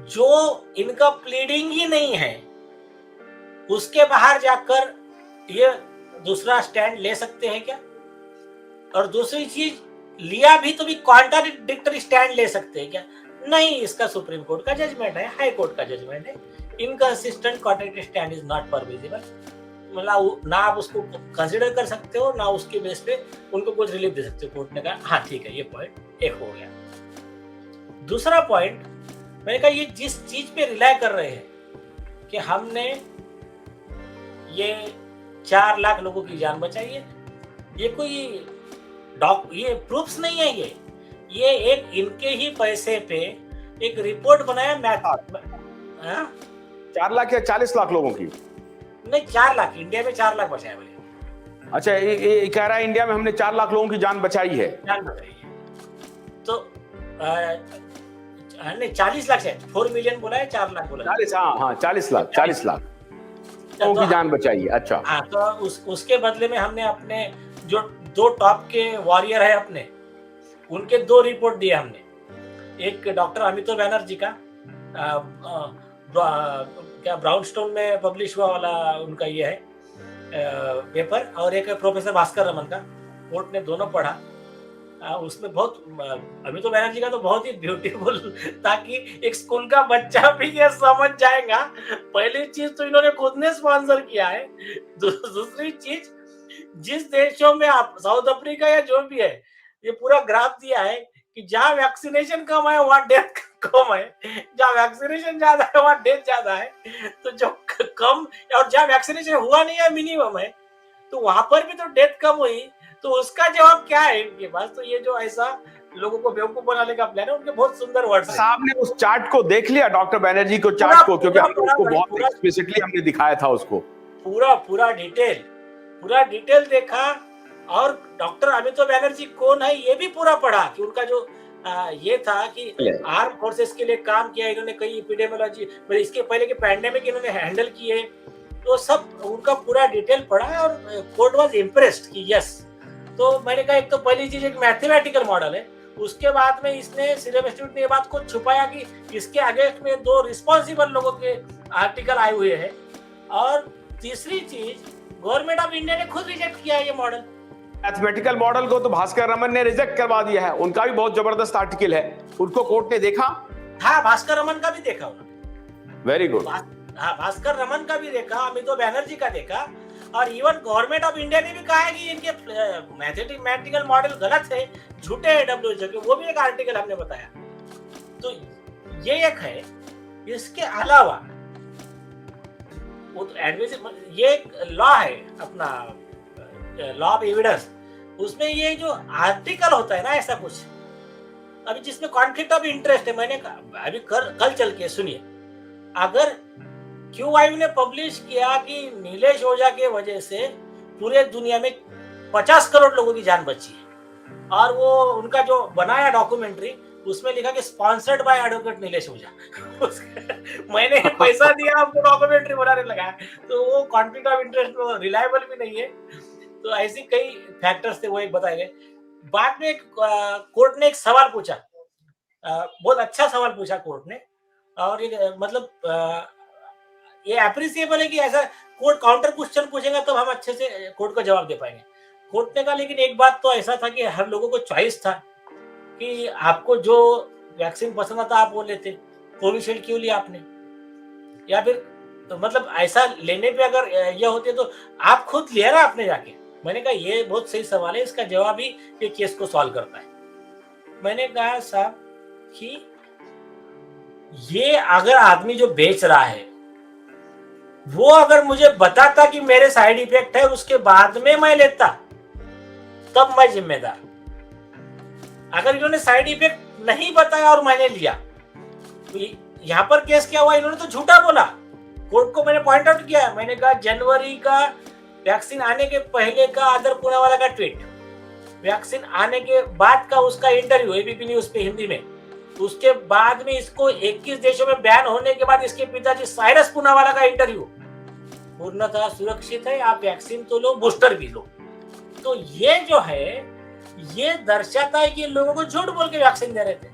जो इनका प्लीडिंग ही नहीं है उसके बाहर जाकर ये दूसरा स्टैंड ले सकते हैं क्या? और दूसरी चीज, लिया भी तो भी कॉन्ट्राडिक्टरी स्टैंड ले सकते हैं क्या? नहीं, इसका सुप्रीम कोर्ट का जजमेंट है, हाई कोर्ट का जजमेंट है, inconsistent contradictory stand is not permissible. मतलब ना आप उसको कंसिडर कर सकते हो, ना उसके बेस पे उनको कुछ रिलीफ दे सकते हो। कोर्ट ने कहा हाँ ठीक है, ये पॉइंट एक हो गया। दूसरा पॉइंट, मैंने कहा ये जिस चीज पे रिलाय कर रहे हैं कि हमने ये 4 लाख लोगों की जान बचाई है, ये कोई ये प्रूफ्स नहीं है, ये एक इनके ही पैसे पे एक रिपोर्ट बनाया। 4 लाख या 40 लाख लोगों की? नहीं, 4 लाख, इंडिया में 4 लाख बचाए बोले। अच्छा, ये कह रहा है इंडिया में हमने 4 लाख लोगों की जान बचाई है। जान बचाई है तो नहीं, 40 लाख है, 4 मिलियन बोला है, 4 लाख बोला 40, हाँ 40 लाख लोगों की जान बचाई है। अच्छा हाँ, तो उसके बदले में हमने अपने जो 2 टॉप के वॉरियर है अपने, उनके 2 रिपोर्ट दिए हमने। एक डॉक्टर अमितो बैनर्जी का क्या ब्राउनस्टोन में पब्लिश हुआ वाला उनका ये है पेपर, और एक प्रोफेसर भास्कर रमन का। कोर्ट ने दोनों पढ़ा। उसमें बहुत अमितो बैनर्जी का तो बहुत ही ब्यूटीफुल, ताकि एक स्कूल का बच्चा भी ये समझ जाएगा। पहली चीज तो इन्होंने खुद ने स्पॉन्सर किया है। दूसरी चीज, जिस देशों में आप साउथ अफ्रीका या जो भी है, ये पूरा ग्राफ दिया है कि जहां वैक्सीनेशन कम है वहां डेथ कम है, जहां वैक्सीनेशन ज्यादा है वहां डेथ ज्यादा है। तो जो कम, और जहां वैक्सीनेशन हुआ नहीं है, मिनिमम है, तो वहां पर भी तो डेथ कम हुई। तो उसका जवाब क्या है इनके पास? तो ये जो ऐसा लोगों को बेवकूफ बनाने का प्लान है, उनके बहुत सुंदर वर्ड्स हैं। साहब ने उस चार्ट को देख लिया, डॉक्टर बैनर्जी को चार्ट को, क्योंकि हमने उसको बहुत एक्सप्लिसिटली हमने दिखाया था उसको, पूरा डिटेल देखा। और डॉक्टर अमितो बैनर्जी कौन है ये भी पूरा पढ़ा, कि उनका जो ये था कि आर्म फोर्सेस के लिए काम किया इन्होंने, कई एपिडेमियोलॉजी, इसके पहले के पैंडेमिक इन्होंने हैंडल किए, तो सब उनका पूरा डिटेल पढ़ा है। और कोर्ट वाज इम्प्रेस्ड कि यस। तो मैंने कहा एक तो पहली चीज एक मैथमेटिकल मॉडल है, उसके बाद में इसने सीरम इंस्टीट्यूट ने ये बात को छुपाया कि इसके अगेंस्ट में 2 रिस्पॉन्सिबल लोगों के आर्टिकल आए हुए हैं। और तीसरी चीज, गवर्नमेंट ऑफ इंडिया ने खुद रिजेक्ट किया ये मॉडल। मैथमेटिकल मॉडल को तो भास्कर रमन ने रिजेक्ट करवा दिया है। उनका भी बहुत जबरदस्त आर्टिकल है, उनको कोर्ट ने देखा। हाँ, भास्कर रमन का भी देखा उन्होंने। Very good. हाँ, भास्कर रमन का भी देखा, अमितो बैनर्जी का देखा, और इवन गवर्नमेंट ऑफ इंडिया ने भी कहा है कि इनके मैथमेटिकल मॉडल गलत है, झूठे हैं WHO के, वो भी एक आर्टिकल हमने बताया। तो ये एक है। इसके अलावा वो तो ये एक लॉ है अपना, लॉ ऑफ एविडेंस, उसमें ये जो आर्टिकल होता है ना, ऐसा कुछ अभी जिसमें कॉन्फ्लिक्ट ऑफ इंटरेस्ट है, मैंने अभी कल चल के सुनिए, अगर QI ने पब्लिश किया कि नीलेश ओझा के वजह से पूरे दुनिया में 50 करोड़ लोगों की जान बची है, और वो उनका जो बनाया डॉक्यूमेंट्री, उसमें लिखा कि स्पॉन्सर्ड बाय एडवोकेट नीलेश ओझा। मैंने पैसा दिया, आपको डॉक्यूमेंट्री बनाने लगा, तो वो कॉन्फ्लिक्ट ऑफ इंटरेस्ट रिलायबल भी नहीं है। तो ऐसी कई फैक्टर्स थे, वो एक बताए गए। बाद में कोर्ट ने एक सवाल पूछा, बहुत अच्छा सवाल पूछा कोर्ट ने, और ये मतलब ये अप्रिसिएबल है कि ऐसा कोर्ट काउंटर क्वेश्चन पूछेगा तब हम अच्छे से कोर्ट को जवाब दे पाएंगे। कोर्ट ने कहा लेकिन एक बात तो ऐसा था कि हर लोगों को चॉइस था कि आपको जो वैक्सीन पसंद आता आप वो लेते। कोविशील्ड क्यों लिया आपने? या फिर तो मतलब ऐसा लेने पे अगर ये होते तो आप खुद लिया ना आपने जाके। मैंने कहा ये बहुत सही सवाल है, इसका जवाब ही ये केस को सॉल्व करता है। मैंने कहा साहब कि ये अगर आदमी जो बेच रहा है वो अगर मुझे बताता कि मेरे साइड इफेक्ट है, उसके बाद में मैं लेता, तब मैं जिम्मेदार। अगर इन्होंने साइड इफेक्ट नहीं बताया और मैंने लिया, तो यहां पर केस क्या हुआ, इन्होंने तो झूठा बोला। कोर्ट को मैंने पॉइंट आउट किया, मैंने कहा जनवरी का वैक्सीन आने के पहले का आदर पूनावाला का ट्वीट, वैक्सीन आने के बाद का उसका इंटरव्यू एबीपी न्यूज पे हिंदी में, उसके बाद में इसको 21 देशों में बैन होने के बाद इसके पिताजी साइरस पूनावाला का इंटरव्यू, पूर्णतः सुरक्षित है, आप वैक्सीन तो लो, बूस्टर भी लो। तो ये जो है ये दर्शाता है कि लोगों को झूठ बोल के वैक्सीन दे रहे थे।